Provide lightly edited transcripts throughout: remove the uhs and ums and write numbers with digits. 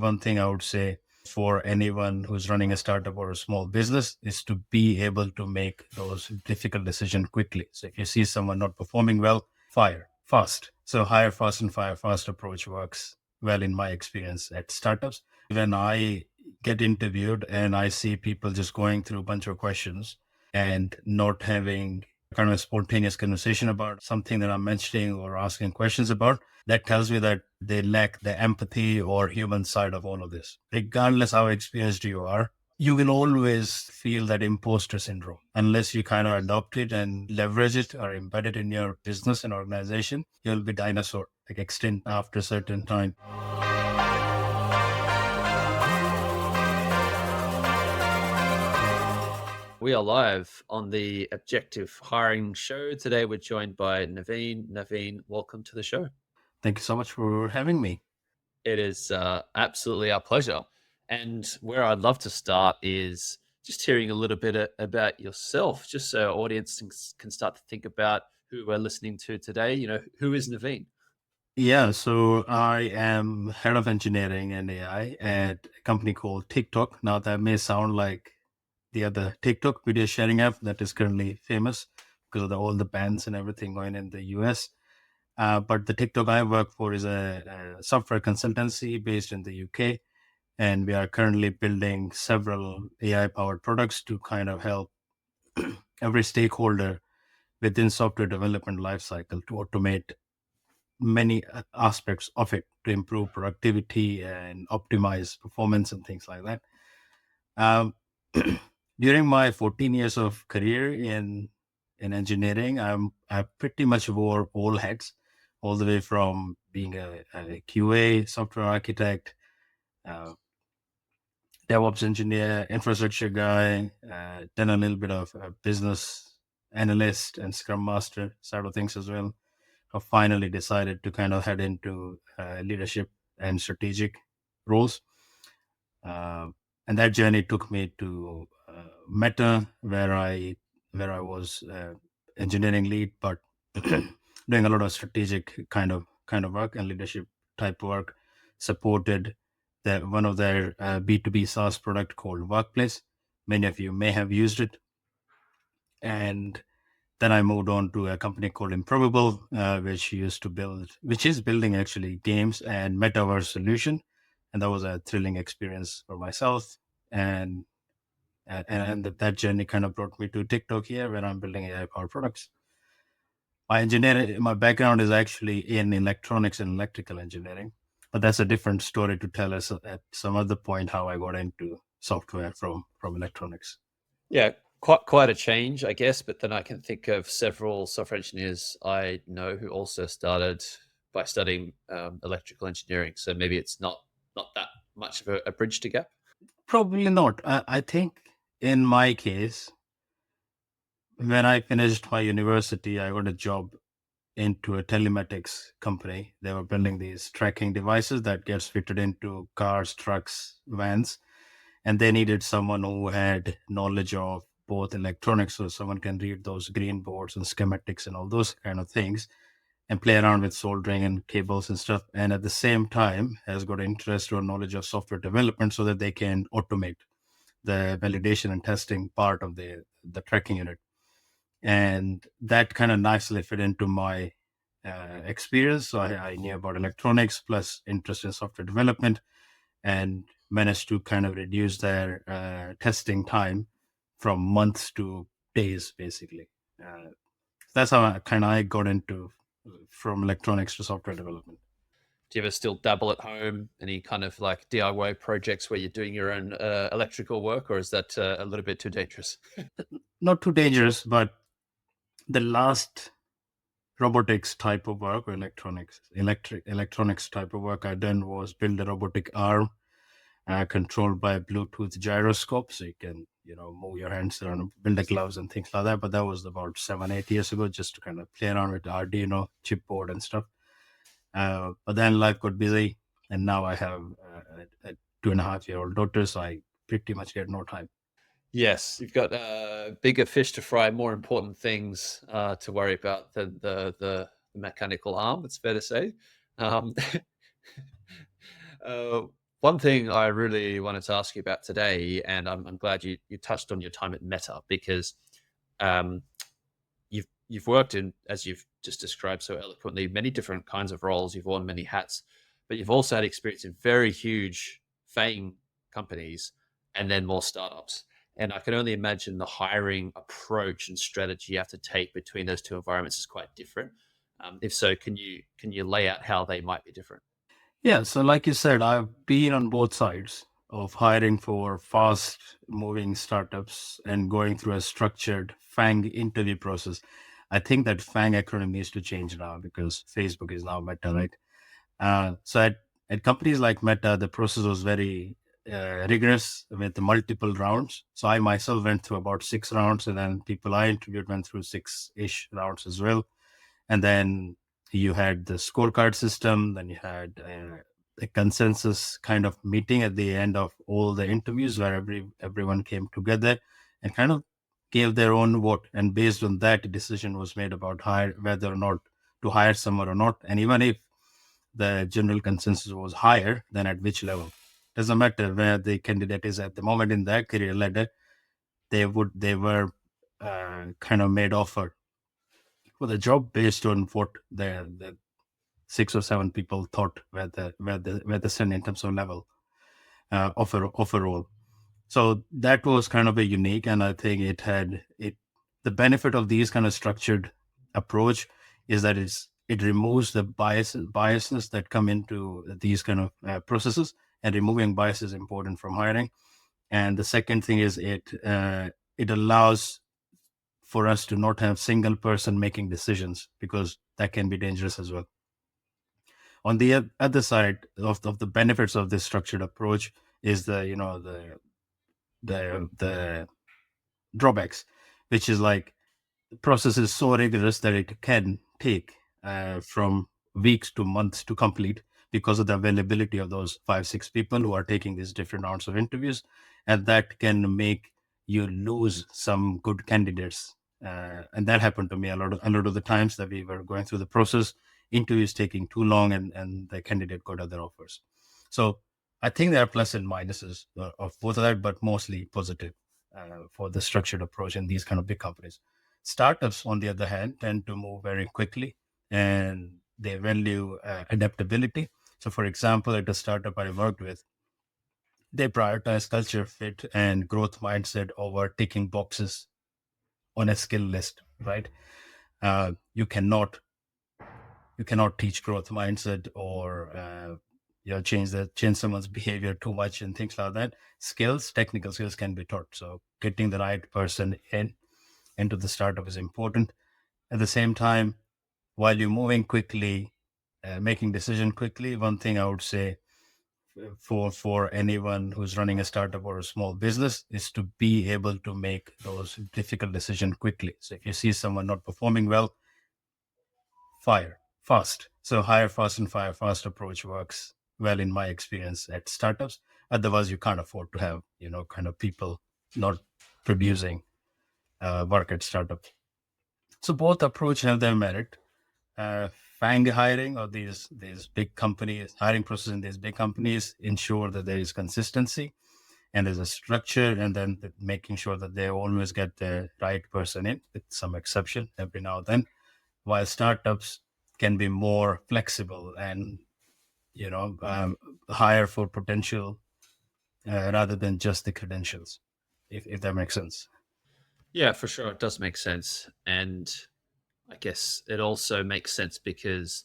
One thing I would say for anyone who's running a startup or a small business is to be able to make those difficult decisions quickly. So if you see someone not performing well, fire fast. So hire fast and fire fast approach works well in my experience at startups. When I get interviewed and I see people just going through a bunch of questions and not having kind of a spontaneous conversation about something that I'm mentioning or asking questions about, that tells me that they lack the empathy or human side of all of this. Regardless how experienced you are, you will always feel that imposter syndrome unless you kind of adopt it and leverage it or embed it in your business and organization. You'll be dinosaur, like extinct after a certain time. We are live on the Objective Hiring Show. Today we're joined by Naveen. Naveen, welcome to the show. Thank you so much for having me. It is absolutely our pleasure. And where I'd love to start is just hearing a little bit about yourself, just so our audience can start to think about who we're listening to today. Who is Naveen? Yeah, so I am head of engineering and AI at a company called TikTok. Now, that may sound like the other TikTok video sharing app that is currently famous because of all the bans and everything going in the US. But the TikTok I work for is a software consultancy based in the UK. And we are currently building several AI powered products to kind of help every stakeholder within software development lifecycle to automate many aspects of it to improve productivity and optimize performance and things like that. Um, During my 14 years of career in engineering, I pretty much wore all hats, all the way from being a QA, software architect, uh, DevOps engineer, infrastructure guy, then a little bit of a business analyst and Scrum Master side of things as well. I finally decided to kind of head into leadership and strategic roles. Uh, and that journey took me to Meta, where I was engineering lead, but doing a lot of strategic kind of work and leadership type work. Supported one of their B2B SaaS product called Workplace. Many of you may have used it, and then I moved on to a company called Improbable, which is building actually games and metaverse solution, and that was a thrilling experience for myself. And that journey kind of brought me to TikTok here, where I'm building AI powered products. My background is actually in electronics and electrical engineering, but that's a different story to tell us at some other point how I got into software from electronics. Yeah, quite a change, I guess. But then I can think of several software engineers I know who also started by studying electrical engineering. So maybe it's not that much of a bridge to gap. Probably not. I think in my case, when I finished my university, I got a job into a telematics company. They were building these tracking devices that gets fitted into cars, trucks, vans, and they needed someone who had knowledge of both electronics, so someone can read those green boards and schematics and all those kind of things, and play around with soldering and cables and stuff. And at the same time, has got interest or knowledge of software development so that they can automate the validation and testing part of the tracking unit. And that kind of nicely fit into my experience. So I knew about electronics plus interest in software development, and managed to kind of reduce their testing time from months to days, basically. That's how I got into from electronics to software development. Do you ever still dabble at home? Any kind of like DIY projects where you're doing your own electrical work, or is that a little bit too dangerous? Not too dangerous, but the last robotics type of work or electronics type of work I done was build a robotic arm controlled by a Bluetooth gyroscope, so you can move your hands around, build the gloves and things like that. But that was about 7-8 years ago, just to kind of play around with Arduino chipboard and stuff. But then life got busy, and now I have a 2.5-year-old daughter, so I pretty much get no time. Yes, you've got bigger fish to fry, more important things to worry about than the mechanical arm. It's fair to say. Um, uh, One thing I really wanted to ask you about today, and I'm glad you touched on your time at Meta because um, you've worked in, as you've just described so eloquently, many different kinds of roles. You've worn many hats, but you've also had experience in very huge fame companies and then more startups. And I can only imagine the hiring approach and strategy you have to take between those two environments is quite different. If so, can you lay out how they might be different? Yeah, so like you said, I've been on both sides of hiring for fast moving startups and going through a structured FANG interview process. I think that FANG acronym needs to change now because Facebook is now Meta, right? So at companies like Meta, the process was very rigorous with multiple rounds. So I myself went through about 6 rounds, and then people I interviewed went through six-ish rounds as well. And then you had the scorecard system, then you had a consensus kind of meeting at the end of all the interviews where everyone came together and kind of gave their own vote, and based on that a decision was made about hire whether or not to hire someone or not. And even if the general consensus was higher, then at which level, doesn't matter where the candidate is at the moment in their career ladder, they were kind of made offer for the job based on what the 6 or 7 people thought were the same in terms of level of a role. So that was kind of a unique, and I think it had it. The benefit of these kind of structured approach is that it removes the biases that come into these kind of processes, and removing bias is important from hiring. And the second thing is it allows for us to not have single person making decisions, because that can be dangerous as well. On the other side of the benefits of this structured approach is the drawbacks, which is like the process is so rigorous that it can take from weeks to months to complete because of the availability of those 5 6 people who are taking these different rounds of interviews, and that can make you lose some good candidates. And that happened to me a lot of the times that we were going through the process, interviews taking too long, and the candidate got other offers. So I think there are plus and minuses of both of that, but mostly positive for the structured approach in these kind of big companies. Startups, on the other hand, tend to move very quickly, and they value adaptability. So, for example, at a startup I worked with, they prioritize culture fit and growth mindset over ticking boxes on a skill list, right? You cannot teach growth mindset or change someone's behavior too much and things like that. Technical skills can be taught. So getting the right person into the startup is important. At the same time, while you're moving quickly, making decision quickly, one thing I would say for anyone who's running a startup or a small business is to be able to make those difficult decisions quickly. So if you see someone not performing well, fire fast. So hire fast and fire fast approach works well in my experience at startups. Otherwise, you can't afford to have kind of people not producing work at startup. So both approach have their merit. FANG hiring, or these big companies hiring process in these big companies, ensure that there is consistency and there's a structure, and then making sure that they always get the right person in, with some exception every now and then. While startups can be more flexible and hire for potential rather than just the credentials, if that makes sense. Yeah, for sure. It does make sense. And I guess it also makes sense because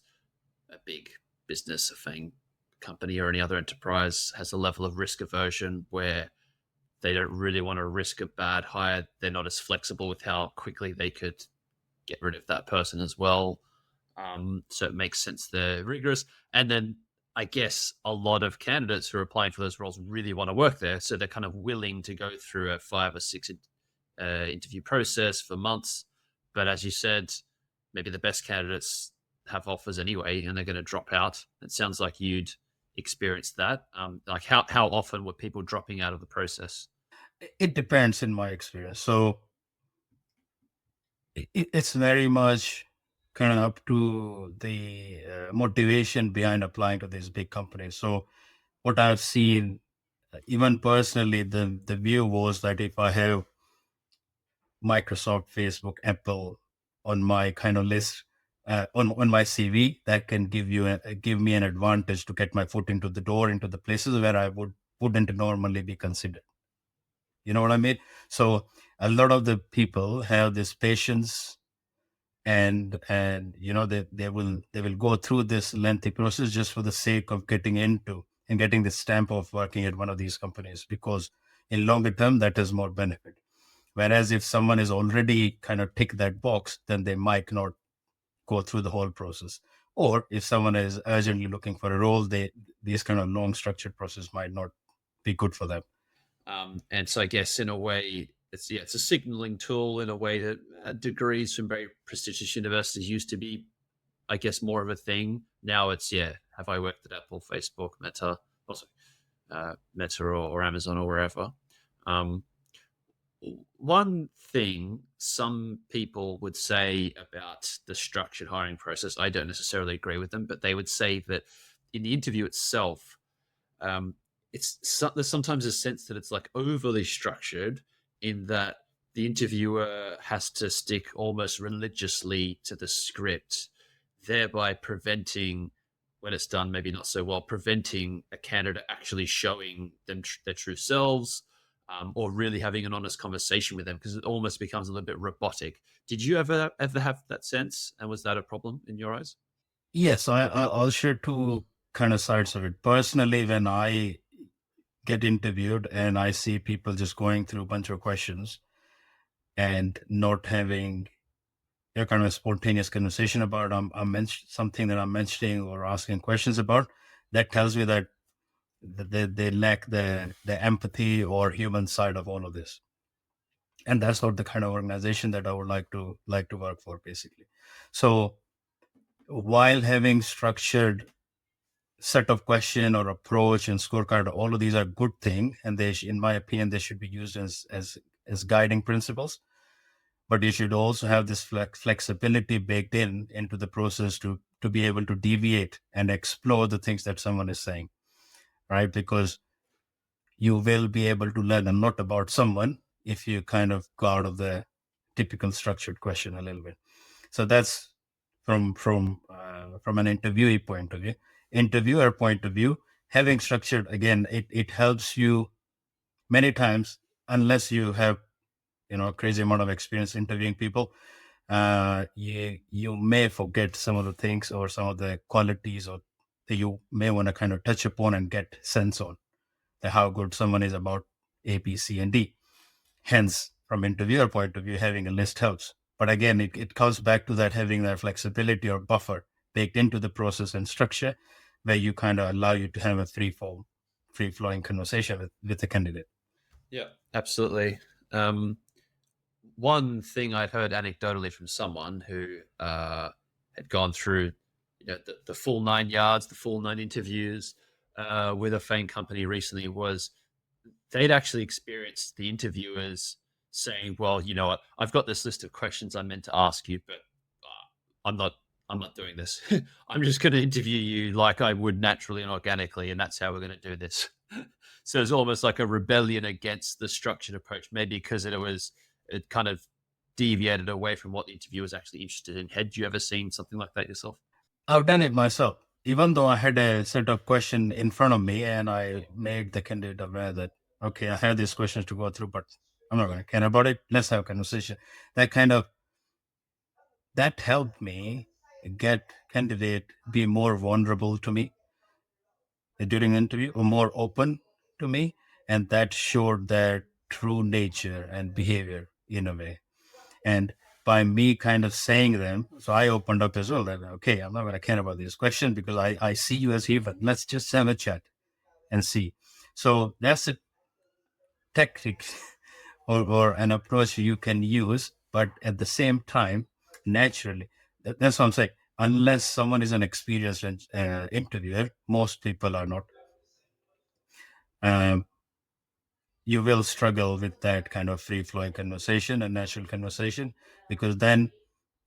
a big business, a FANG company, or any other enterprise has a level of risk aversion where they don't really want to risk a bad hire. They're not as flexible with how quickly they could get rid of that person as well. So it makes sense they're rigorous. And then I guess a lot of candidates who are applying for those roles really want to work there. So they're kind of willing to go through a 5 or 6 interview process for months. But as you said, maybe the best candidates have offers anyway and they're going to drop out. It sounds like you'd experienced that. Like how often were people dropping out of the process? It depends in my experience. So it's very much kind of up to the motivation behind applying to these big companies. So what I've seen, even personally, the view was that if I have Microsoft, Facebook, Apple on my kind of list, on my CV, that can give me an advantage to get my foot into the door into the places where I wouldn't normally be considered. You know what I mean? So a lot of the people have this patience, and they will go through this lengthy process just for the sake of getting into and getting the stamp of working at one of these companies, because in longer term that is more benefit. Whereas if someone is already kind of tick that box, then they might not go through the whole process. Or if someone is urgently looking for a role, these kind of long structured process might not be good for them. And so I guess in a way, it's a signaling tool in a way that degrees from very prestigious universities used to be, I guess, more of a thing. Now it's have I worked at Apple, Facebook, Meta, also Meta or Amazon or wherever. Um, One thing some people would say about the structured hiring process, I don't necessarily agree with them, but they would say that in the interview itself, um, there's sometimes a sense that it's like overly structured in that the interviewer has to stick almost religiously to the script, thereby preventing, when it's done maybe not so well, preventing a candidate actually showing them their true selves, or really having an honest conversation with them, because it almost becomes a little bit robotic. Did you ever have that sense, and was that a problem in your eyes? Yes, I'll share two kind of sides of it. Personally, when I get interviewed and I see people just going through a bunch of questions and not having a kind of spontaneous conversation about something that I'm mentioning or asking questions about, that tells me that they lack the empathy or human side of all of this. And that's not the kind of organization that I would like to work for, basically. So while having structured set of question or approach and scorecard, all of these are good thing, and in my opinion, they should be used as guiding principles. But you should also have this flexibility baked into the process to be able to deviate and explore the things that someone is saying, right? Because you will be able to learn a lot about someone if you kind of go out of the typical structured question a little bit. So that's from an interviewer point of view. Having structured, again, it helps you many times, unless you have a crazy amount of experience interviewing people. You may forget some of the things or some of the qualities or that you may want to kind of touch upon and get sense on how good someone is about A, B, C, and D. Hence, from interviewer point of view, having a list helps. But again, it comes back to that having that flexibility or buffer baked into the process and structure, where you kind of allow you to have a free flowing conversation with the candidate. Yeah, absolutely. Um, One thing I'd heard anecdotally from someone who had gone through, the full 9 yards, the full 9 interviews with a FANG company recently, was they'd actually experienced the interviewers saying, "Well, you know what? I've got this list of questions I meant to ask you, but I'm not. I'm not doing this. I'm just going to interview you like I would naturally and organically, and that's how we're going to do this." So it's almost like a rebellion against the structured approach, maybe because it kind of deviated away from what the interviewer was actually interested in. Had you ever seen something like that yourself? I've done it myself. Even though I had a set of question in front of me and I made the candidate aware that, okay, I have these questions to go through, but I'm not going to care about it. Let's have a conversation. That kind of, that helped me get candidate be more vulnerable to me during the interview or more open to me. And that showed their true nature and behavior in a way. And by me kind of saying them, so I opened up as well that, okay, I'm not going to care about these questions because I see you as human. Let's just have a chat and see. So that's a tactic or an approach you can use, but at the same time, naturally, that's what I'm saying. Unless someone is an experienced interviewer, most people are not. Um, you will struggle with that kind of free flowing conversation and natural conversation, because then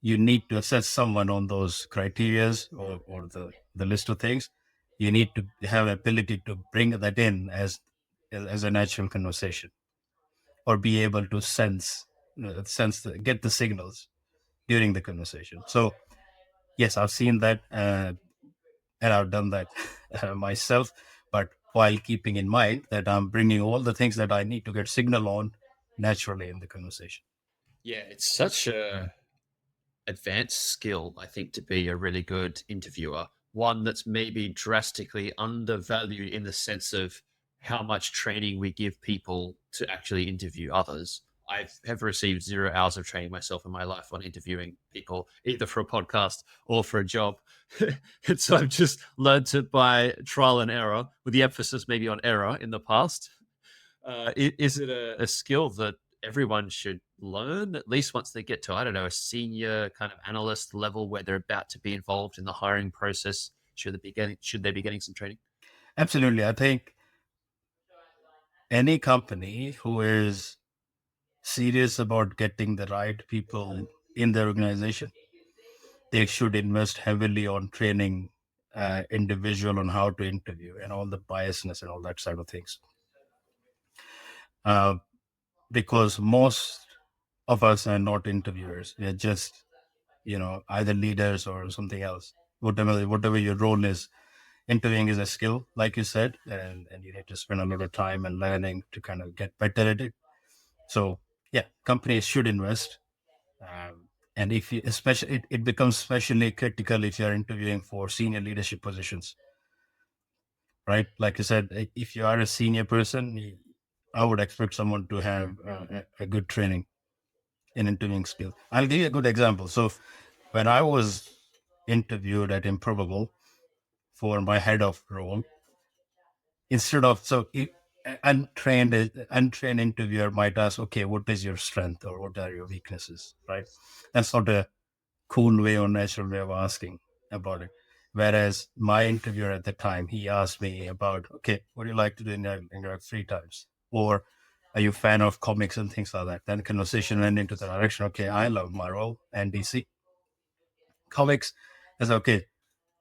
you need to assess someone on those criterias or the list of things. You need to have ability to bring that in as a natural conversation, or be able to get the signals during the conversation. So yes, I've seen that, and I've done that myself, but while keeping in mind that I'm bringing all the things that I need to get signal on naturally in the conversation. Yeah, it's such a advanced skill, I think, to be a really good interviewer. One that's maybe drastically undervalued in the sense of how much training we give people to actually interview others. I have received 0 hours of training myself in my life on interviewing people, either for a podcast or for a job. And so I've just learned it by trial and error, with the emphasis maybe on error in the past. Is it a skill that everyone should learn at least once they get to, I don't know, a senior kind of analyst level where they're about to be involved in the hiring process? Should they be getting some training? Absolutely. I think any company who is serious about getting the right people in their organization, they should invest heavily on training individual on how to interview and all the biasness and all that side of things. Uh, because most of us are not interviewers. We are just, either leaders or something else. Whatever your role is, interviewing is a skill, like you said, and you need to spend a lot of time and learning to kind of get better at it. So yeah, companies should invest. And if you, especially, it becomes especially critical if you're interviewing for senior leadership positions, right? Like I said, if you are a senior person, I would expect someone to have a good training in interviewing skills. I'll give you a good example. So when I was interviewed at Improbable for my head of role, instead of untrained interviewer might ask, okay, what is your strength or what are your weaknesses, right? That's not a cool way or natural way of asking about it. Whereas my interviewer at the time, he asked me about, okay, what do you like to do in your free times? Or are you a fan of comics and things like that? Then the conversation went into the direction, okay, I love Marvel and DC comics. I said, okay,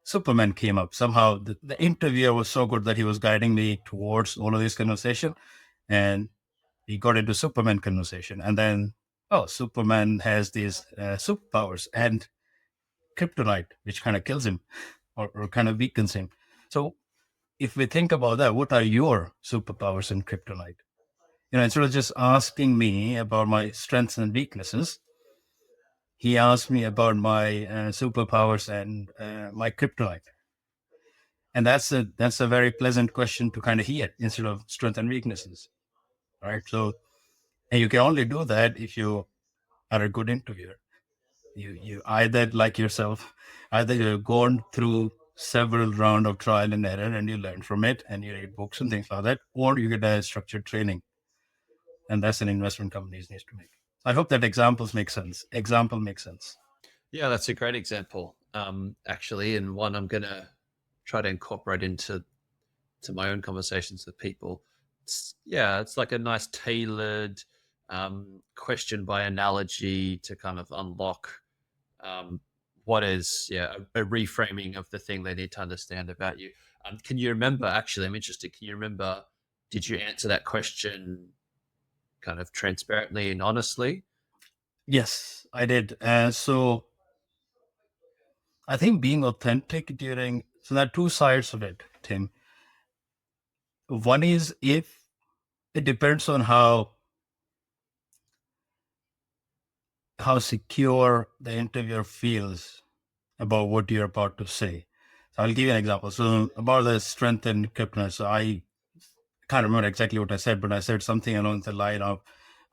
Superman came up. Somehow the interviewer was so good that he was guiding me towards all of this conversation. And he got into Superman conversation. And then, oh, Superman has these superpowers and kryptonite, which kind of kills him or kind of weakens him. So if we think about that, what are your superpowers and kryptonite? Instead of just asking me about my strengths and weaknesses, he asked me about my superpowers and my kryptonite. And that's a very pleasant question to kind of hear instead of strength and weaknesses, right? So, and you can only do that if you are a good interviewer. You either, like yourself, either you've gone through several round of trial and error and you learn from it and you read books and things like that, or you get a structured training, and that's an investment companies needs to make. I hope that example makes sense. Yeah, that's a great example, actually, and one I'm going to try to incorporate into my own conversations with people. It's like a nice tailored question by analogy to kind of unlock um, what is a reframing of the thing they need to understand about you. Can you remember? Actually, I'm interested. Can you remember? Did you answer that question kind of transparently and honestly? Yes, I did. So I think being authentic during, so there are two sides of it, Tim. One is, if it depends on how secure the interviewer feels about what you're about to say. So I'll give you an example. So about the strength and kryptonite. So I can't remember exactly what I said, but I said something along the line of,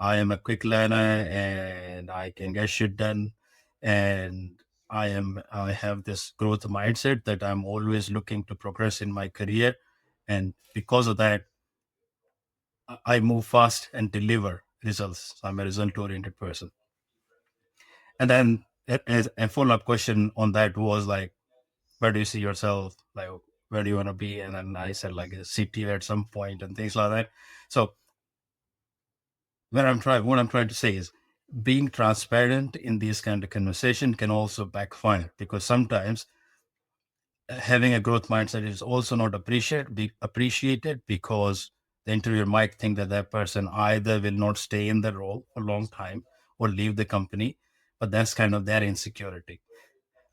I am a quick learner and I can get shit done. And I have this growth mindset that I'm always looking to progress in my career. And because of that, I move fast and deliver results. I'm a result oriented person. And then a follow up question on that was like, where do you see yourself? Like, where do you want to be? And then I said like a CTO at some point and things like that. So what I'm trying to say is, being transparent in these kind of conversation can also backfire, because sometimes having a growth mindset is also not appreciated because the interviewer might think that that person either will not stay in the role for a long time or leave the company, but that's kind of their insecurity.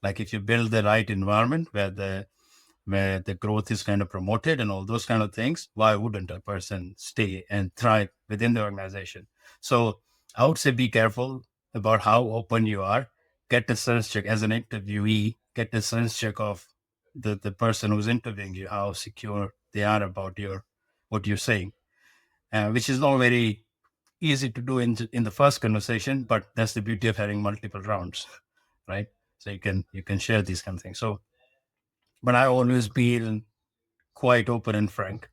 Like if you build the right environment where the growth is kind of promoted and all those kind of things, why wouldn't a person stay and thrive within the organization? So I would say be careful about how open you are. Get a sense check as an interviewee, get a sense check of the person who's interviewing you, how secure they are about what you're saying, which is not very easy to do in the first conversation, but that's the beauty of having multiple rounds, right? So you can share these kind of things. So, but I always been quite open and frank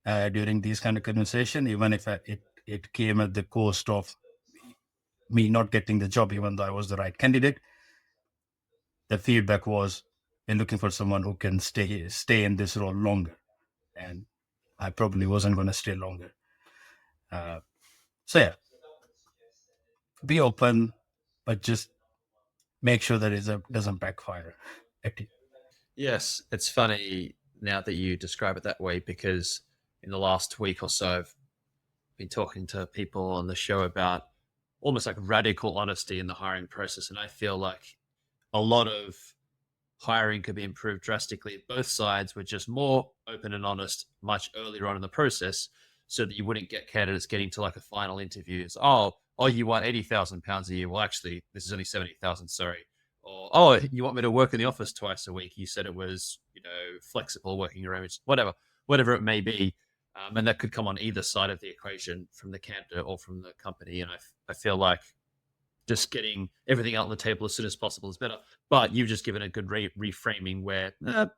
during these kind of conversation, even if it came at the cost of me not getting the job, even though I was the right candidate. The feedback was, we're looking for someone who can stay in this role longer, and I probably wasn't going to stay longer. Uh, so yeah, be open, but just make sure that doesn't backfire at you. Yes, it's funny now that you describe it that way because in the last week or so, I've been talking to people on the show about almost like radical honesty in the hiring process. And I feel like a lot of hiring could be improved drastically if both sides were just more open and honest much earlier on in the process so that you wouldn't get candidates getting to like a final interview. It's, oh, you want £80,000 a year. Well, actually, this is only 70,000, sorry. Or, oh, you want me to work in the office twice a week. You said it was, flexible working arrangements, whatever it may be. And that could come on either side of the equation from the candidate or from the company. And I feel like just getting everything out on the table as soon as possible is better. But you've just given a good reframing where not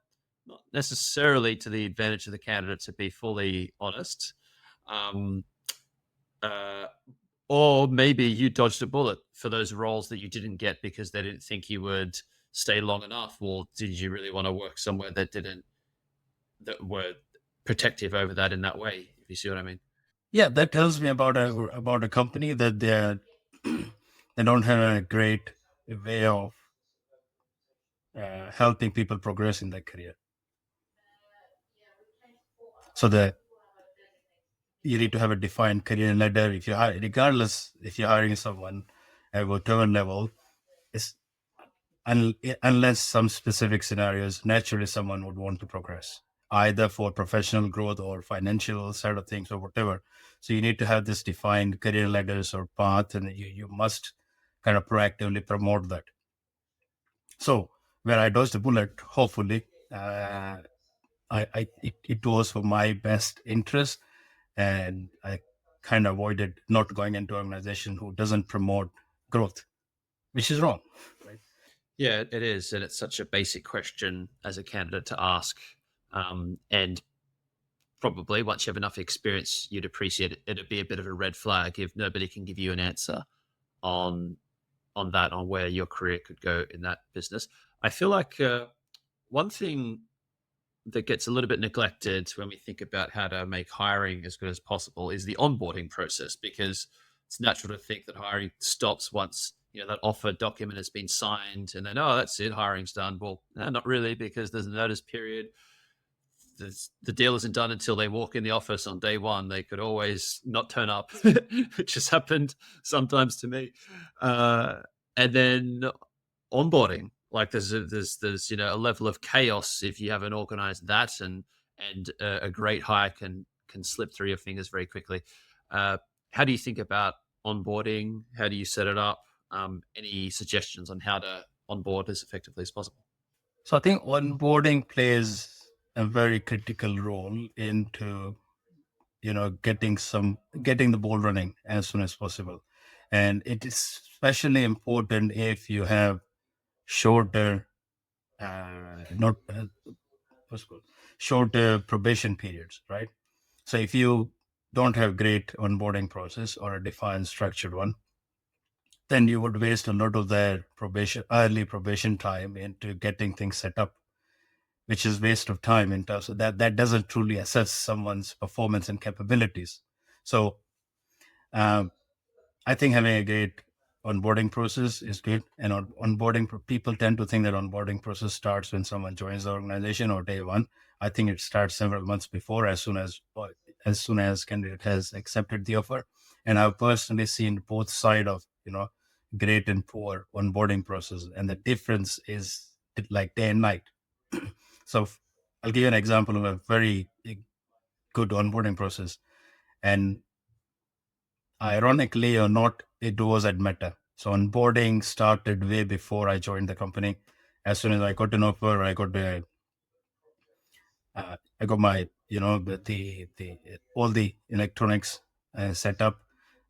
necessarily to the advantage of the candidate to be fully honest. Um, uh, or maybe you dodged a bullet for those roles that you didn't get because they didn't think you would stay long enough. Or did you really want to work somewhere that were protective over that in that way? If you see what I mean. Yeah, that tells me about a company that they don't have a great way of helping people progress in their career. So that you need to have a defined career ladder. If you hire, regardless if you're hiring someone at whatever level, it's unless some specific scenarios, naturally someone would want to progress, either for professional growth or financial side of things or whatever. So you need to have this defined career ladders or path, and you must kind of proactively promote that. So where I dodged the bullet, hopefully, it was for my best interest, and I kind of avoided not going into an organization who doesn't promote growth, which is wrong, right? Yeah, it is, and it's such a basic question as a candidate to ask. And probably once you have enough experience, you'd appreciate it. It'd be a bit of a red flag if nobody can give you an answer on on where your career could go in that business. I feel like one thing that gets a little bit neglected when we think about how to make hiring as good as possible is the onboarding process, because it's natural to think that hiring stops once that offer document has been signed and then, oh, that's it, hiring's done. Well, no, not really, because there's a notice period. The deal isn't done until they walk in the office on day one. They could always not turn up, which has happened sometimes to me. And then onboarding, like there's a level of chaos if you haven't organized that, and a great hire can slip through your fingers very quickly. Uh, how do you think about onboarding? How do you set it up? Any suggestions on how to onboard as effectively as possible? So I think onboarding plays a very critical role into getting the ball running as soon as possible, and it is especially important if you have shorter not what's it called shorter probation periods, right? So if you don't have great onboarding process or a defined structured one, then you would waste a lot of their early probation time into getting things set up, which is waste of time in terms of that doesn't truly assess someone's performance and capabilities. So um, I think having a great onboarding process is good. And people tend to think that onboarding process starts when someone joins the organization or day one. I think it starts several months before, as soon as candidate has accepted the offer. And I've personally seen both side of, great and poor onboarding process, and the difference is like day and night. So I'll give you an example of a very good onboarding process. And ironically or not, it was at Meta. So onboarding started way before I joined the company. As soon as I got an offer, I got my, the all the electronics set up.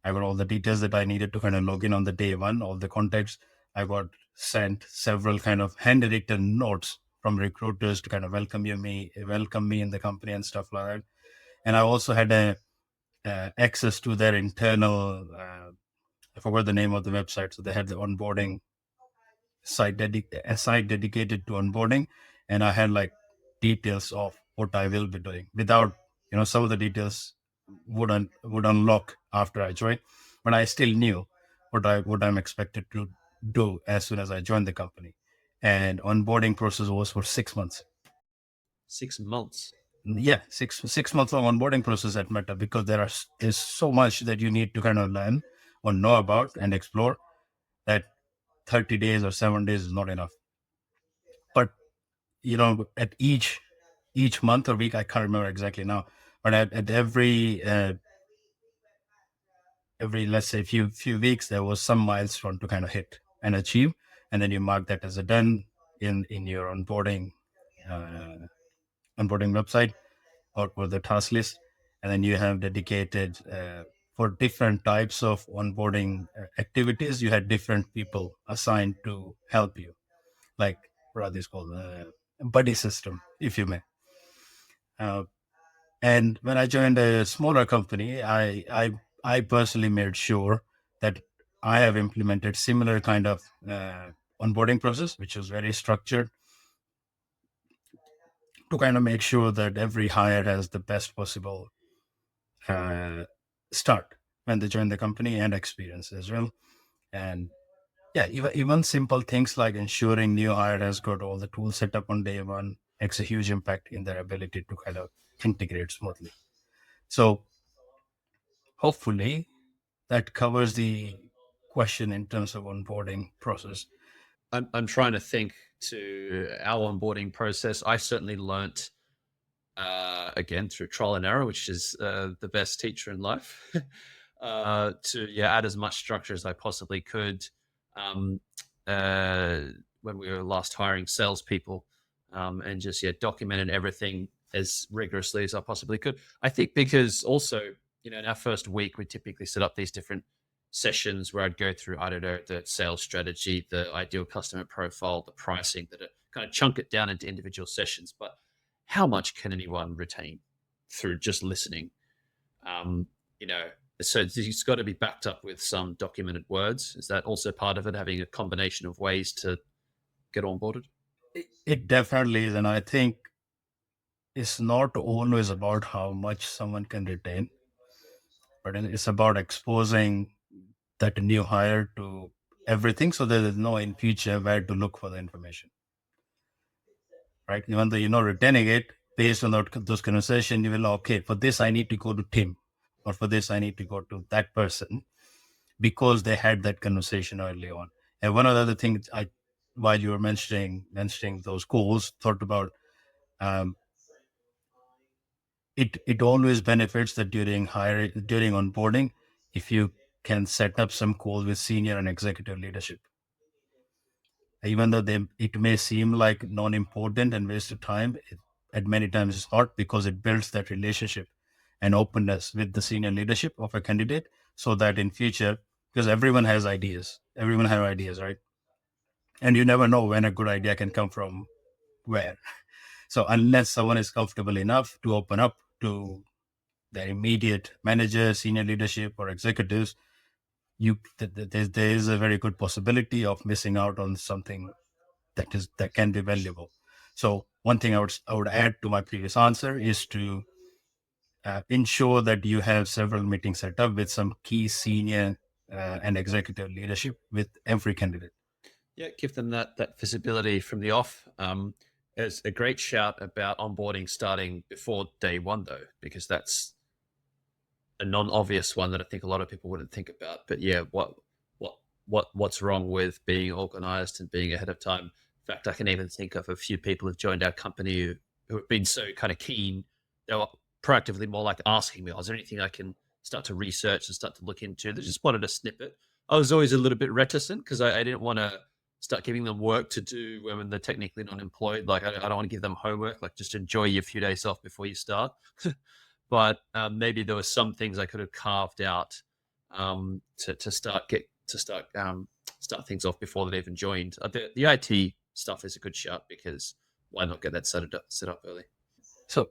I got all the details that I needed to kind of log in on the day one, all the contacts. I got sent several kind of handwritten notes from recruiters to kind of welcome me in the company and stuff like that. And I also had access to their internal. I forgot the name of the website. So they had the onboarding a site dedicated to onboarding, and I had like details of what I will be doing. Without, some of the details would unlock after I joined, but I still knew what I'm expected to do as soon as I joined the company. And onboarding process was for 6 months. 6 months. Yeah, six months long onboarding process at Meta, because there's so much that you need to kind of learn or know about and explore, that 30 days or 7 days is not enough. But at each month or week, I can't remember exactly now, but at every, let's say, few weeks, there was some milestone to kind of hit and achieve, and then you mark that as a done in your uh, onboarding website, or the task list. And then you have dedicated for different types of onboarding activities. You had different people assigned to help you, like what are these called, buddy system, if you may. uh, And when I joined a smaller company, I personally made sure that I have implemented similar kind of onboarding process, which was very structured, to kind of make sure that every hire has the best possible uh, start when they join the company, and experience as well. And yeah, even simple things like ensuring new hire has got all the tools set up on day one makes a huge impact in their ability to kind of integrate smoothly. So hopefully that covers the question in terms of onboarding process. I'm trying to think to our onboarding process. I certainly learnt again through trial and error, which is the best teacher in life. To add as much structure as I possibly could. Um, uh, when we were last hiring salespeople, and just documented everything as rigorously as I possibly could. I think because also in our first week we typically set up these different sessions where I'd go through, I don't know, the sales strategy, the ideal customer profile, the pricing, that it kind of chunk it down into individual sessions. But how much can anyone retain through just listening? Um, you know, so it's got to be backed up with some documented words. Is that also part of it, having a combination of ways to get onboarded? It definitely is. And I think it's not always about how much someone can retain, but it's about exposing that new hire to everything, so there is no in future where to look for the information, right? Even though you're not retaining it, based on those conversations, you will know, okay, for this I need to go to Tim, or for this I need to go to that person, because they had that conversation early on. And one of the other things, while you were mentioning those goals, thought about, um, it always benefits that during onboarding, if you can set up some calls with senior and executive leadership, even though it may seem like non-important and waste of time, at many times it's not, because it builds that relationship and openness with the senior leadership of a candidate, so that in future, because everyone have ideas, right? And you never know when a good idea can come from where. So unless someone is comfortable enough to open up to their immediate manager, senior leadership, or executives, there is a very good possibility of missing out on something that can be valuable. So one thing I would add to my previous answer is to ensure that you have several meetings set up with some key senior and executive leadership with every candidate. Yeah, give them that visibility from the off. It's a great shout about onboarding starting before day one, though, because that's a non-obvious one that I think a lot of people wouldn't think about. But yeah, what what's wrong with being organized and being ahead of time? In fact, I can even think of a few people who've joined our company who have been so kind of keen. They were proactively more like asking me, "Oh, is there anything I can start to research and start to look into?" They just wanted a snippet. I was always a little bit reticent because I didn't want to start giving them work to do when they're technically not employed. Like I don't want to give them homework. Like just enjoy your few days off before you start. But maybe there were some things I could have carved out to start things off before they even joined. The IT stuff is a good shout because why not get that set up early? So,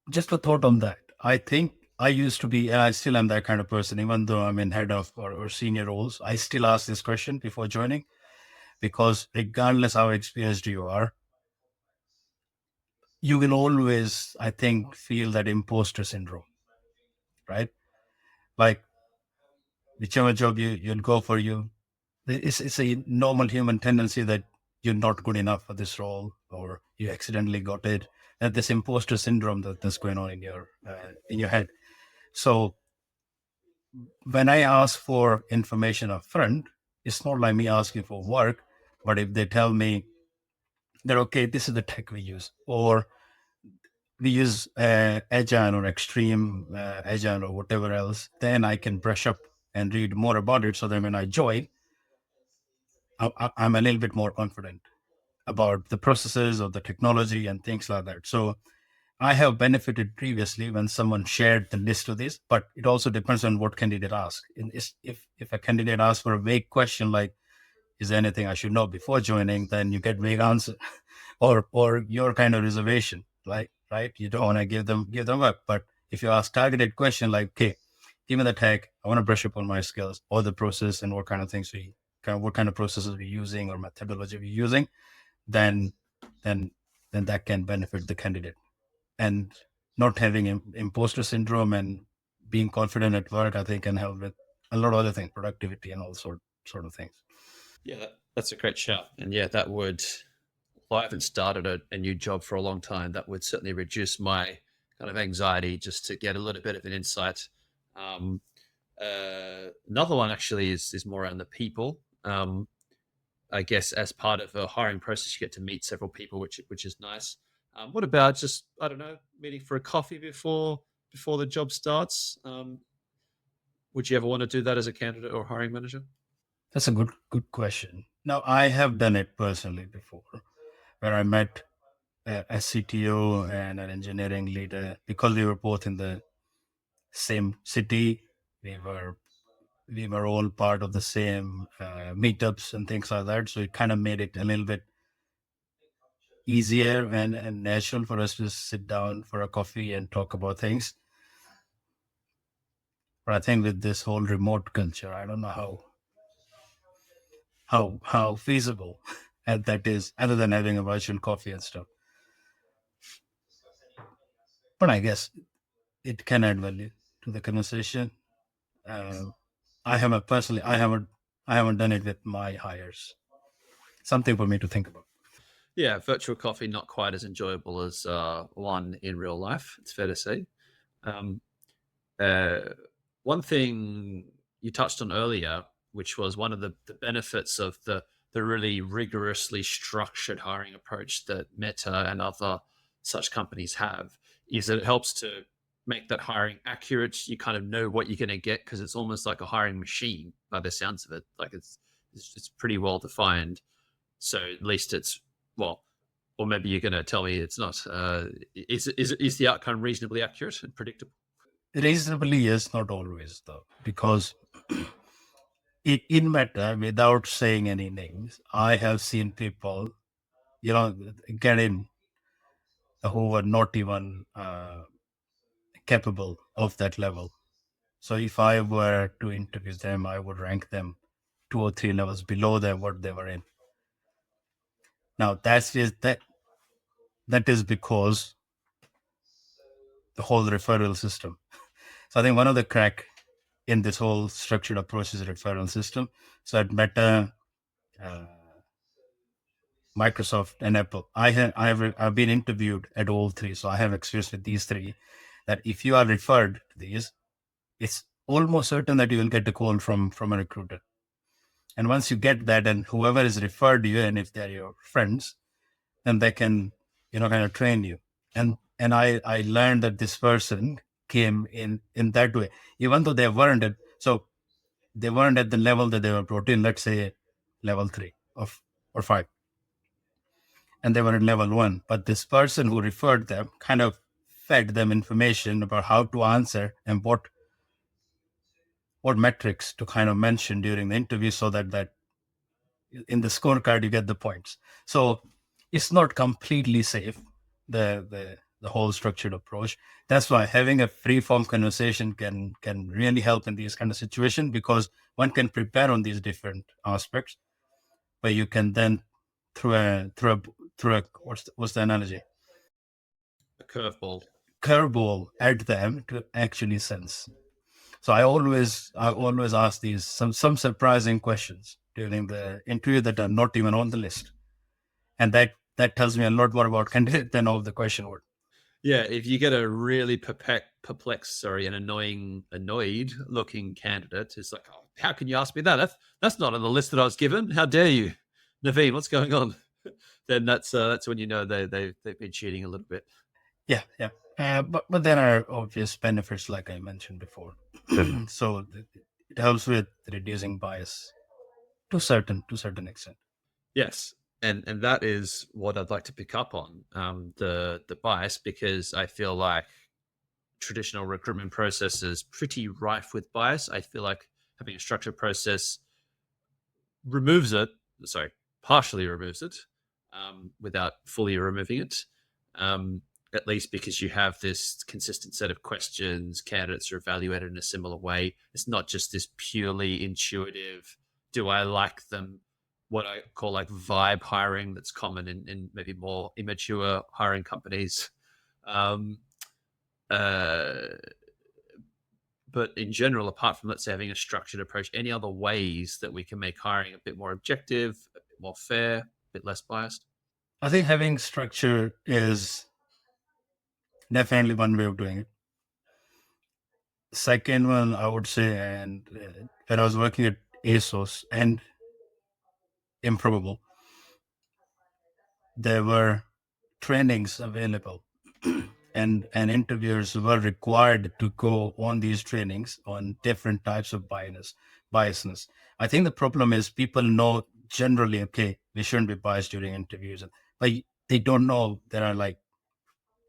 just a thought on that. I think I used to be, and I still am that kind of person, even though I'm in head of or senior roles. I still ask this question before joining because, regardless how experienced you are, you will always, I think, feel that imposter syndrome, right? Like whichever job you'll go for, it's a normal human tendency that you're not good enough for this role or you accidentally got it. And this imposter syndrome that's going on in your head. So when I ask for information up front, it's not like me asking for work, but if they tell me that, okay, this is the tech we use, or we use Agile or Extreme Agile or whatever else, then I can brush up and read more about it. So that when I join, I'm a little bit more confident about the processes of the technology and things like that. So I have benefited previously when someone shared the list of this, but it also depends on what candidate asks. If a candidate asks for a vague question like, "Is there anything I should know before joining?" then you get vague answer, or your kind of reservation, like right, you don't want to give them up. But if you ask targeted question like, "Okay, give me the tech, I want to brush up on my skills or the process and what kind of processes we're using or methodology we're using," then then then that can benefit the candidate. And not having imposter syndrome and being confident at work, I think, can help with a lot of other things, productivity and all sort of things. Yeah, that's a great shout. And yeah, that would, well, I haven't started a new job for a long time. That would certainly reduce my kind of anxiety just to get a little bit of an insight. Um, Another one actually is more around the people. I guess as part of a hiring process, you get to meet several people, which is nice. What about just, I don't know, meeting for a coffee before the job starts? Would you ever want to do that as a candidate or hiring manager? That's a good question. Now, I have done it personally before, where I met a CTO and an engineering leader because we were both in the same city. We were we were all part of the same meetups and things like that. So it kind of made it a little bit easier and natural for us to sit down for a coffee and talk about things. But I think with this whole remote culture, I don't know how feasible and that is, other than having a virtual coffee and stuff. But I guess it can add value to the conversation. Uh, I haven't done it with my hires. Something for me to think about. Yeah, virtual coffee not quite as enjoyable as one in real life. It's fair to say. Um, uh, One thing you touched on earlier, which was one of the benefits of the really rigorously structured hiring approach that Meta and other such companies have, is that it helps to make that hiring accurate. You kind of know what you're going to get because it's almost like a hiring machine by the sounds of it. Like it's pretty well defined. So at least it's, well, or maybe you're going to tell me it's not. Is the outcome reasonably accurate and predictable? Reasonably, yes, not always though, because in Meta, without saying any names, I have seen people, get in who were not even capable of that level. So if I were to interview them, I would rank them 2 or 3 levels below them what they were in. Now that is because the whole referral system. So I think one of the crack in this whole structured approaches referral system. So at Meta, uh, Microsoft, and Apple, I've been interviewed at all three, so I have experience with these three. That if you are referred to these, it's almost certain that you will get a call from a recruiter. And once you get that, and whoever is referred you, and if they're your friends, then they can, kind of train you. And I learned that this person came in that way, even though they weren't at so they weren't at the level that they were brought in, let's say level 3 of or 5, and they were at level 1. But this person who referred them kind of fed them information about how to answer and what metrics to kind of mention during the interview, so that in the scorecard you get the points. So it's not completely safe, the whole structured approach. That's why having a free form conversation can really help in these kind of situations, because one can prepare on these different aspects, but you can then through a what's the analogy, A curveball. curveball at them to actually sense. So I always ask these some surprising questions during the interview that are not even on the list, and that tells me a lot more about candidate than all the question would. Yeah, if you get a really perplexed, sorry, an annoyed looking candidate, it's like, oh, how can you ask me that? That's not on the list that I was given. How dare you, Naveen? What's going on? Then that's when you know they've been cheating a little bit. Yeah, yeah. But there are obvious benefits, like I mentioned before. So it helps with reducing bias to certain extent. Yes, and that is what I'd like to pick up on, the bias, because I feel like traditional recruitment process is pretty rife with bias. I feel like having a structured process removes it, sorry, partially removes it, without fully removing it. At least because you have this consistent set of questions, candidates are evaluated in a similar way. It's not just this purely intuitive, do I like them? What I call like vibe hiring that's common in maybe more immature hiring companies. Um, uh, but in general, apart from, let's say, having a structured approach, any other ways that we can make hiring a bit more objective, a bit more fair, a bit less biased? I think having structure is definitely one way of doing it. Second one, I would say, and when I was working at ASOS and Improbable, there were trainings available, and interviewers were required to go on these trainings on different types of biasness. I think the problem is people know generally, okay, we shouldn't be biased during interviews, but they don't know there are like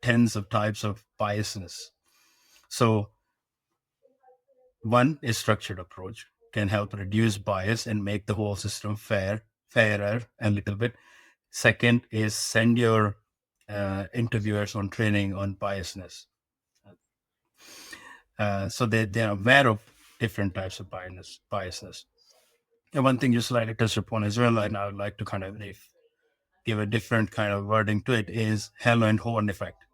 tens of types of biasness. So one is structured approach can help reduce bias and make the whole system fairer a little bit. Second is send your interviewers on training on biasness, so they're aware of different types of biasness. And one thing you slightly touched upon as well, and I would like to kind of give a different kind of wording to it, is halo and horn effect,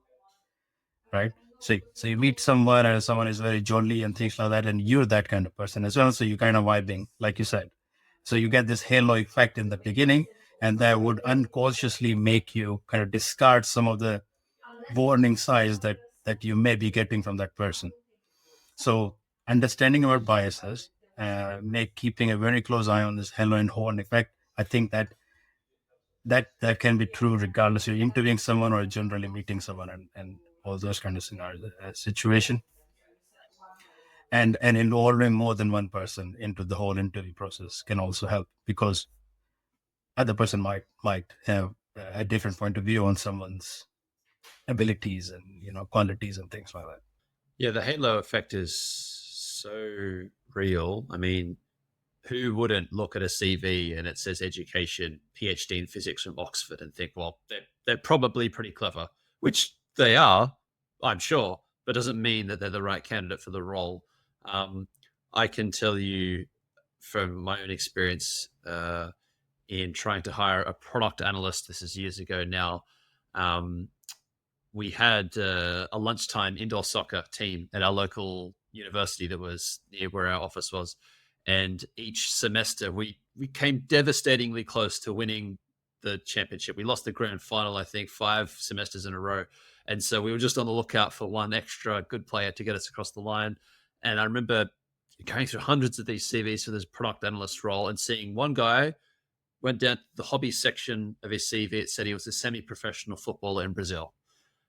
right? So you meet someone and someone is very jolly and things like that, and you're that kind of person as well. So you kind of vibing, like you said. So you get this halo effect in the beginning, and that would unconsciously make you kind of discard some of the warning signs that you may be getting from that person. So understanding our biases, make keeping a very close eye on this halo and horn effect. I think that can be true regardless you're interviewing someone or generally meeting someone, and all those kind of scenarios, situation, and involving more than one person into the whole interview process can also help, because other person might have a different point of view on someone's abilities and qualities and things like that. Yeah, the halo effect is so real. I mean, who wouldn't look at a CV and it says education, PhD in physics from Oxford, and think, well, they're probably pretty clever, which they are, I'm sure, but doesn't mean that they're the right candidate for the role. Um, I can tell you from my own experience, in trying to hire a product analyst, this is years ago now. Um, we had a lunchtime indoor soccer team at our local university that was near where our office was. And each semester, we came devastatingly close to winning the championship. We lost the grand final, I think, 5 semesters in a row. And so we were just on the lookout for one extra good player to get us across the line. And I remember going through hundreds of these CVs for this product analyst role and seeing one guy went down to the hobby section of his CV. It said he was a semi-professional footballer in Brazil.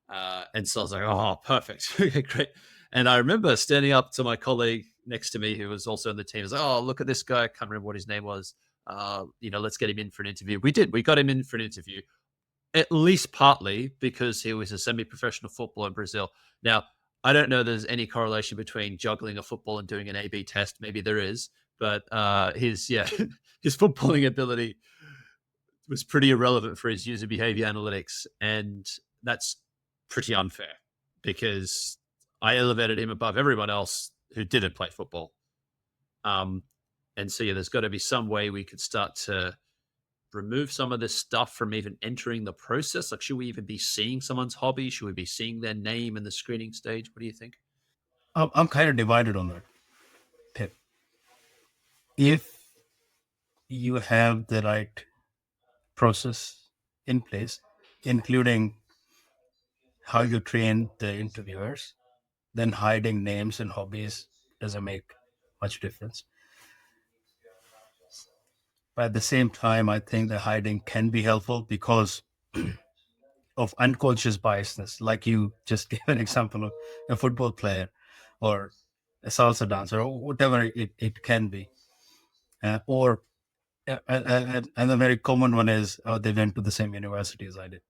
And so I was like, oh, perfect. Okay, great. And I remember standing up to my colleague next to me who was also on the team. I was like, oh, look at this guy. I can't remember what his name was. Let's get him in for an interview. We did. We got him in for an interview, at least partly because he was a semi-professional footballer in Brazil. Now, I don't know there's any correlation between juggling a football and doing an A/B test. Maybe there is, but his his footballing ability was pretty irrelevant for his user behavior analytics, and that's pretty unfair because I elevated him above everyone else who didn't play football. And so there's got to be some way we could start to remove some of this stuff from even entering the process. Like, should we even be seeing someone's hobby? Should we be seeing their name in the screening stage? What do you think? I'm kind of divided on that, Pip. If you have the right process in place, including how you train the interviewers, then hiding names and hobbies doesn't make much difference. But at the same time, I think the hiding can be helpful because of unconscious biasness. Like you just gave an example of a football player or a salsa dancer or whatever it can be. Or and a very common one is they went to the same university as I did.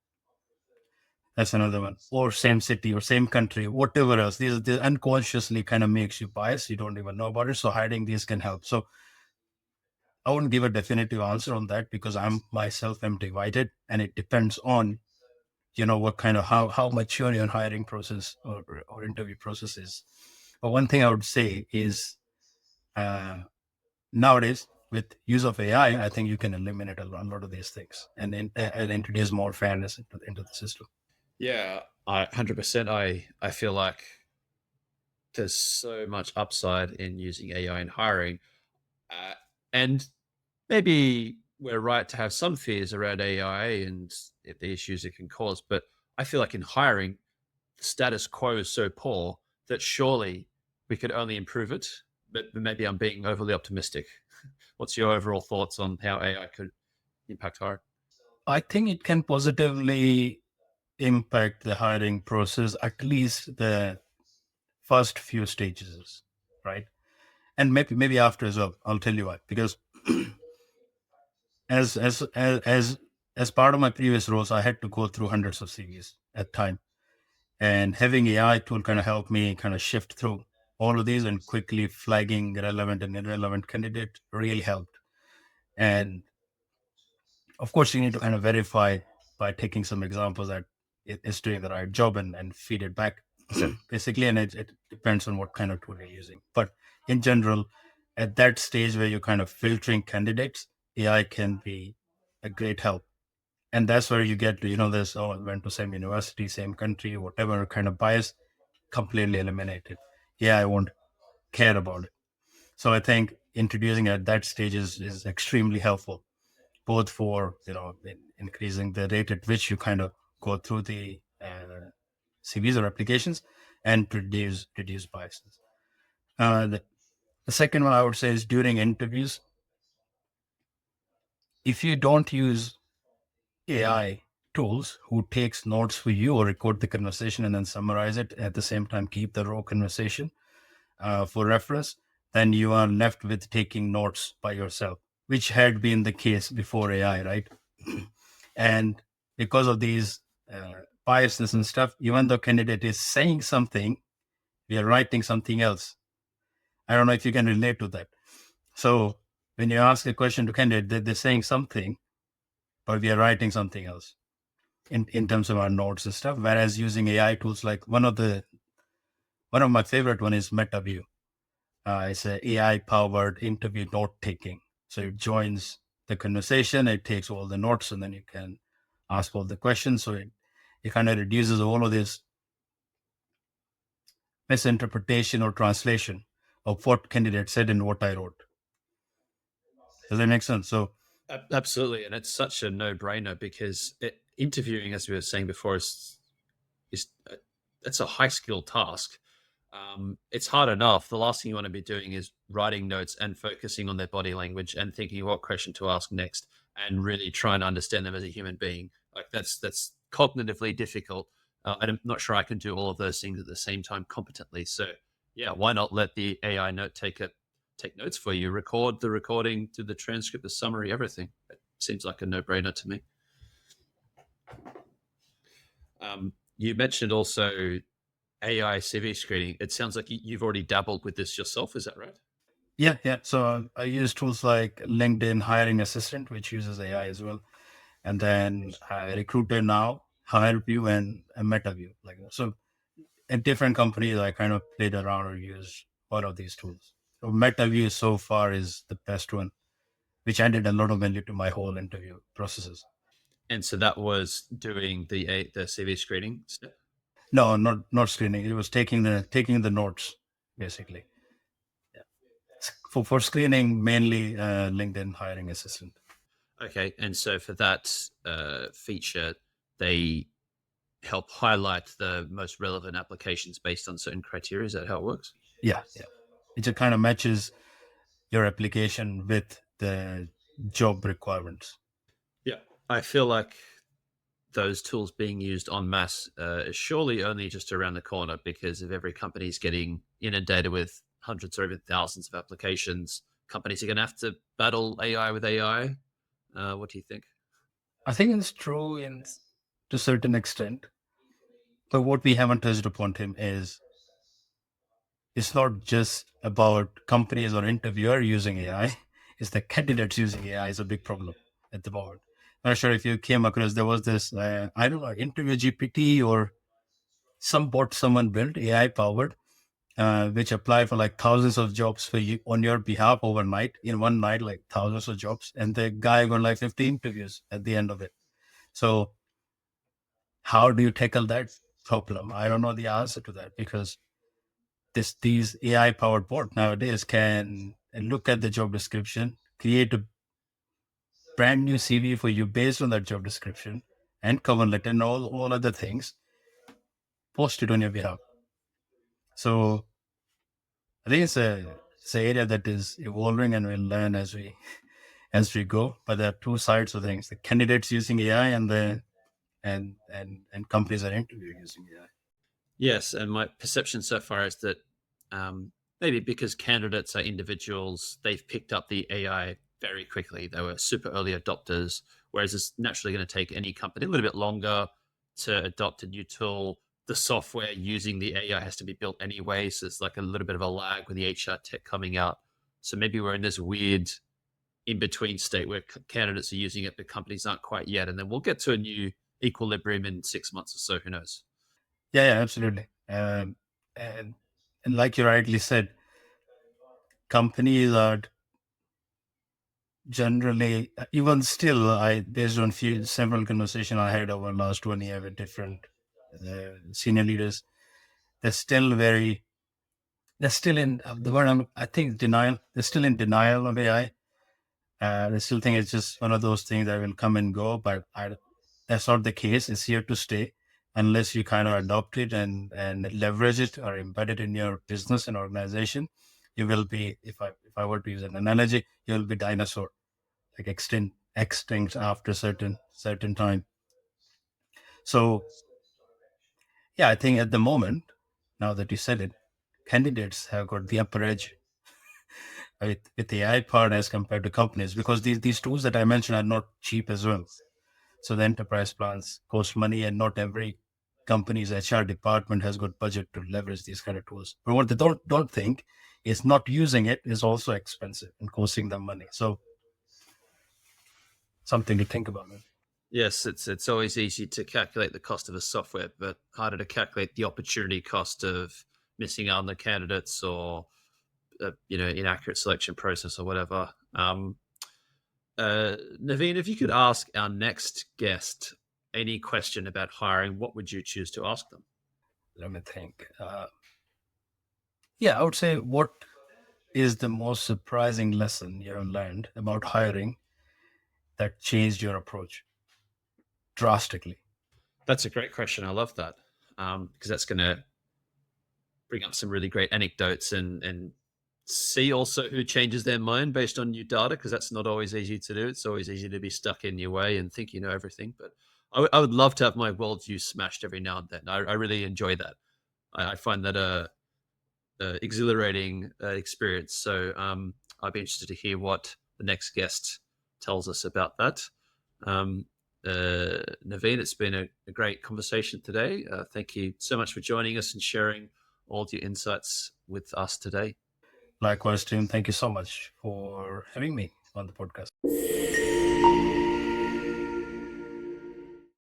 That's another one. Or same city or same country, whatever else. These unconsciously kind of makes you biased. You don't even know about it. So hiding these can help. So I wouldn't give a definitive answer on that because I'm myself am divided, and it depends on what kind of how mature your hiring process or interview process is. But one thing I would say is uh, nowadays with use of AI, I think you can eliminate a lot of these things and introduce more fairness into the system. Yeah, 100%. I feel like there's so much upside in using AI in hiring, and maybe we're right to have some fears around AI and the issues it can cause. But I feel like in hiring, the status quo is so poor that surely we could only improve it. But maybe I'm being overly optimistic. What's your overall thoughts on how AI could impact hiring? I think it can positively impact the hiring process, at least the first few stages, right? And maybe after as well. I'll tell you why. Because as as as as as part of my previous roles, I had to go through hundreds of CVs at time, and having AI tool kind of helped me kind of shift through all of these and quickly flagging relevant and irrelevant candidate really helped. And of course, you need to kind of verify by taking some examples that it is doing the right job and feed it back, basically. And it depends on what kind of tool you're using. But in general, at that stage where you're kind of filtering candidates, AI can be a great help. And that's where you get to, this, oh, I went to same university, same country, whatever kind of bias, completely eliminated. Yeah, I won't care about it. So I think introducing at that stage is extremely helpful, both for increasing the rate at which you kind of go through the CVs or applications and to reduce biases. The second one I would say is during interviews, if you don't use AI tools who takes notes for you or record the conversation and then summarize it at the same time, keep the raw conversation for reference, then you are left with taking notes by yourself, which had been the case before AI, right? And because of these biases and stuff, even though candidate is saying something, we are writing something else. I don't know if you can relate to that. So when you ask a question to candidate, they're saying something, but we are writing something else in terms of our notes and stuff. Whereas using AI tools, like one of my favorite one is MetaView. It's a AI powered interview note taking. So it joins the conversation, it takes all the notes, and then you can ask all the questions. So it kind of reduces all of this misinterpretation or translation of what candidate said and what I wrote. Does that make sense? So Absolutely, and it's such a no-brainer because interviewing, as we were saying before, is it's a high skill task. It's hard enough. The last thing you want to be doing is writing notes and focusing on their body language and thinking what question to ask next, and really trying to understand them as a human being. Like that's cognitively difficult. And I'm not sure I can do all of those things at the same time competently. So yeah, why not let the AI note take notes for you, record the recording, do the transcript, the summary, everything. It seems like a no brainer to me. You mentioned also AI CV screening. It sounds like you've already dabbled with this yourself. Is that right? yeah, yeah. So I use tools like LinkedIn Hiring Assistant, which uses AI as well, and then Recruiter Now, HireView, and MetaView. Like so, at different companies, I kind of played around or used one of these tools. So MetaView so far is the best one, which added a lot of value to my whole interview processes. And so that was doing the CV screening step. No, not screening. It was taking the notes basically. Yeah. For screening, mainly LinkedIn Hiring Assistant. Okay, and so for that feature, they help highlight the most relevant applications based on certain criteria. Is that how it works? Yeah, yeah. It just kind of matches your application with the job requirements. Yeah, I feel like those tools being used en masse is surely only just around the corner because if every company is getting inundated with hundreds or even thousands of applications, companies are going to have to battle AI with AI. What do you think? I think it's true in to a certain extent, but what we haven't touched upon him is it's not just about companies or interviewer using AI. It's the candidates using AI is a big problem at the moment. I'm not sure if you came across there was this I don't know interview GPT or some bot someone built AI powered which apply for like thousands of jobs for you on your behalf overnight in one night, like thousands of jobs, and the guy got like 50 interviews at the end of it. So how do you tackle that problem? I don't know the answer to that because these AI powered bot nowadays can look at the job description, create a brand new CV for you based on that job description and cover letter and all other things, post it on your behalf. So I think it's an area that is evolving and we'll learn as we go. But there are two sides of things: the candidates using AI and the and companies are interviewing using AI. Yes, and my perception so far is that maybe because candidates are individuals, they've picked up the AI very quickly. They were super early adopters, whereas it's naturally going to take any company a little bit longer to adopt a new tool. The software using the AI has to be built anyway, so it's like a little bit of a lag with the HR tech coming out. So maybe we're in this weird in between state where candidates are using it, but companies aren't quite yet. And then we'll get to a new equilibrium in 6 months or so. Who knows? Yeah, absolutely. And and like you rightly said, companies are generally even still. I based on several conversations I had over the last 1 year with different senior leaders, they're still very they're still in the word I think denial. They're still in denial of AI. I still think it's just one of those things that will come and go, but that's not the case. It's here to stay unless you kind of adopt it and leverage it or embed it in your business and organization. You will be, if I were to use an analogy, you'll be dinosaur, like extinct after certain time. So yeah, I think at the moment, now that you said it, candidates have got the upper edge with the AI part as compared to companies because these tools that I mentioned are not cheap as well. So the enterprise plans cost money, and not every company's HR department has got budget to leverage these kind of tools. But what they don't think is not using it is also expensive and costing them money. So something to think about. Man. Yes, it's always easy to calculate the cost of a software, but harder to calculate the opportunity cost of missing out on the candidates or inaccurate selection process or whatever. Naveen, if you could ask our next guest any question about hiring, what would you choose to ask them? Let me think. Yeah, I would say, what is the most surprising lesson you have learned about hiring that changed your approach drastically? That's a great question. I love that because that's going to bring up some really great anecdotes and see also who changes their mind based on new data because that's not always easy to do. It's always easy to be stuck in your way and think you know everything. But I would love to have my worldview smashed every now and then. I really enjoy that. I find that exhilarating experience. So I'd be interested to hear what the next guest tells us about that. Um, Naveen, it's been a great conversation today. Thank you so much for joining us and sharing all of your insights with us today. Likewise, Tim, thank you so much for having me on the podcast.